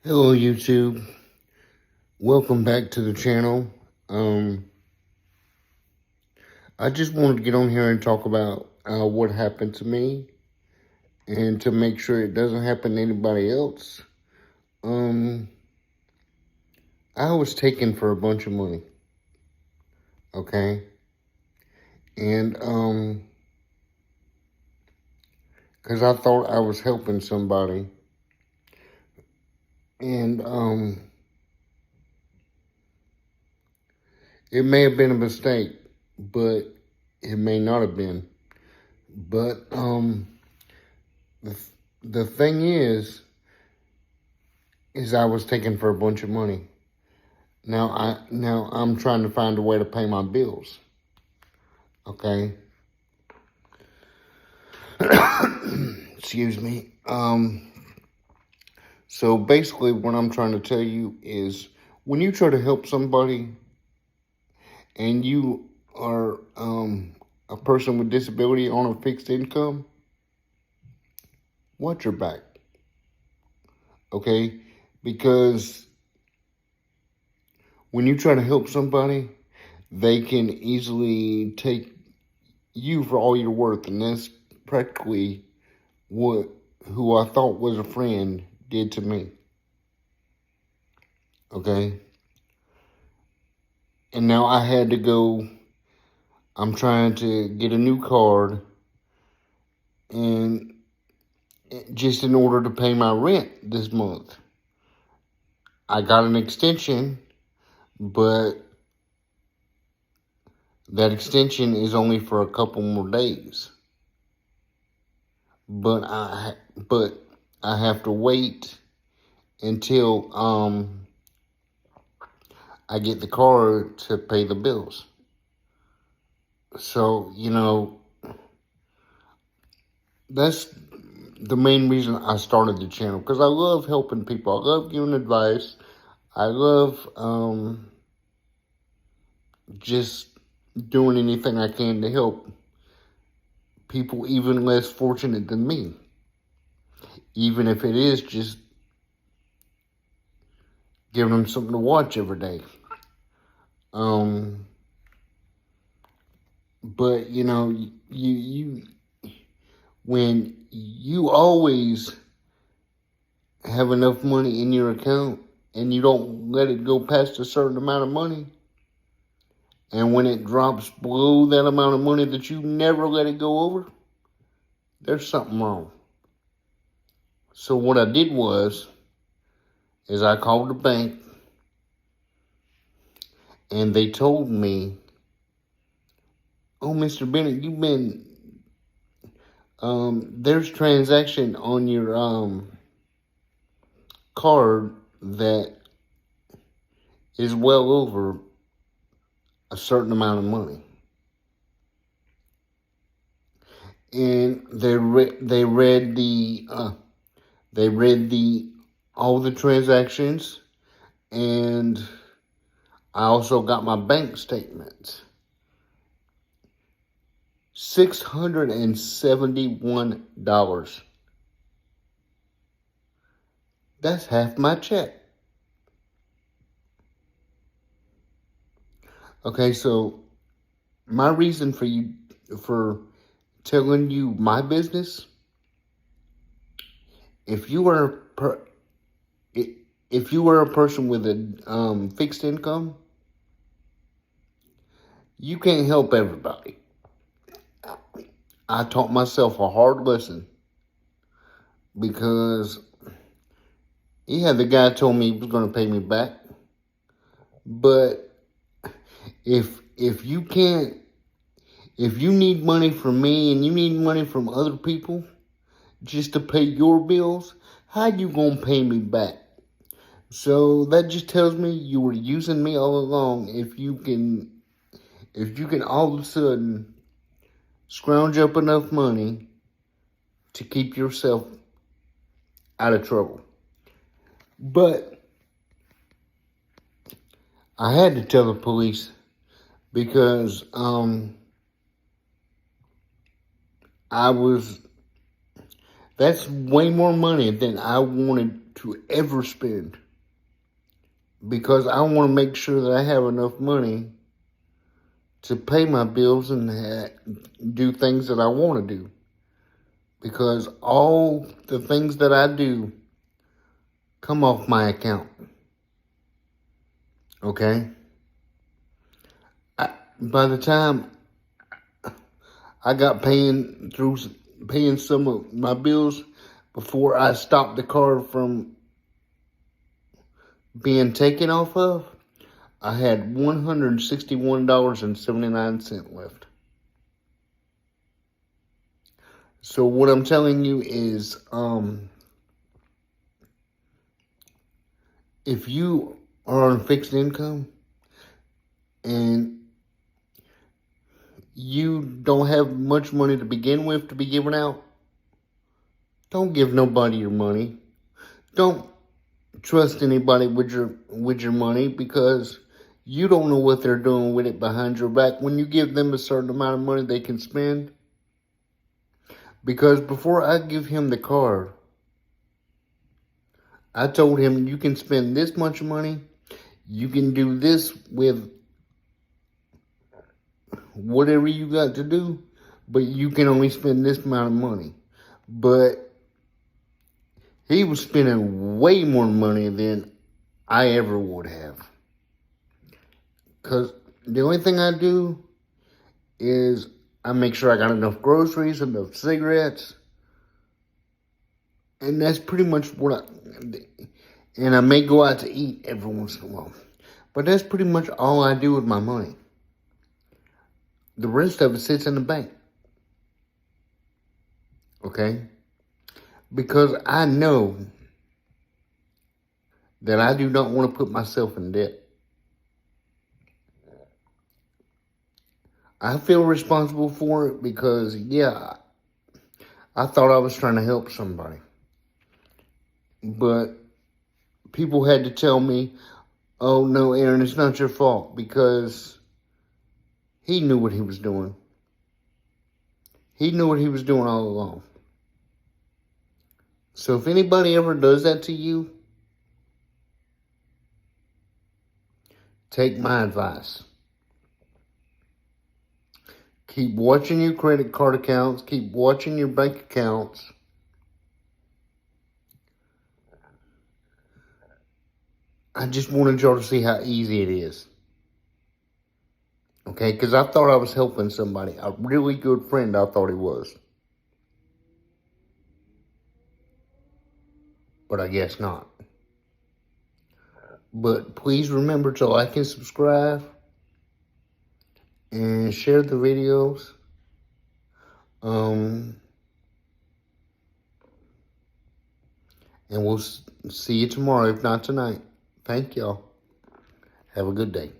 Hello, YouTube. Welcome back to the channel. I just wanted to get on here and talk about what happened to me and to make sure it doesn't happen to anybody else. I was taken for a bunch of money, okay? And, because I thought I was helping somebody. And, it may have been a mistake, but it may not have been. But, the thing is I was taken for a bunch of money. Now I'm trying to find a way to pay my bills. Okay. Excuse me. So basically what I'm trying to tell you is when you try to help somebody and you are a person with disability on a fixed income, watch your back. Okay? Because when you try to help somebody, they can easily take you for all you're worth, and that's practically what who I thought was a friend did to me. Okay? And now I had to go, I'm trying to get a new card, and just in order to pay my rent this month. I got an extension, but that extension is only for a couple more days. But I have to wait until I get the card to pay the bills. So, that's the main reason I started the channel, because I love helping people. I love giving advice. I love just doing anything I can to help people even less fortunate than me. Even if it is just giving them something to watch every day. But you when you always have enough money in your account and you don't let it go past a certain amount of money, and when it drops below that amount of money that you never let it go over, there's something wrong. So what I did is I called the bank, and they told me, "Oh, Mr. Bennett, you've been, there's transaction on your card that is well over a certain amount of money." And they read all the transactions, and I also got my bank statements. $671. That's half my check. Okay, so my reason for telling you my business, if you are a person with a fixed income, you can't help everybody. I taught myself a hard lesson, because the guy told me he was going to pay me back. But if you need money from me and you need money from other people just to pay your bills, how you going to pay me back? So that just tells me you were using me all along. If you can all of a sudden scrounge up enough money to keep yourself out of trouble. But I had to tell the police, because that's way more money than I wanted to ever spend, because I want to make sure that I have enough money to pay my bills and do things that I want to do. Because all the things that I do come off my account. Okay? By the time I got paying some of my bills, before I stopped the card from being taken off of, I had $161.79 left. So what I'm telling you is, if you are on fixed income and you don't have much money to begin with to be giving out, don't give nobody your money. Don't trust anybody with your money, because you don't know what they're doing with it behind your back. When you give them a certain amount of money they can spend, because before I give him the card, I told him, you can spend this much money, you can do this with whatever you got to do, but you can only spend this amount of money. But he was spending way more money than I ever would have. Because the only thing I do is I make sure I got enough groceries, enough cigarettes. And that's pretty much what and I may go out to eat every once in a while. But that's pretty much all I do with my money. The rest of it sits in the bank. Okay? Because I know that I do not want to put myself in debt. I feel responsible for it because, yeah, I thought I was trying to help somebody. But people had to tell me, oh, no, Aaron, it's not your fault, because he knew what he was doing. He knew what he was doing all along. So if anybody ever does that to you, take my advice. Keep watching your credit card accounts. Keep watching your bank accounts. I just wanted y'all to see how easy it is. Okay? Because I thought I was helping somebody. A really good friend, I thought he was. But I guess not. But please remember to like and subscribe. And share the videos. And we'll see you tomorrow, if not tonight. Thank y'all. Have a good day.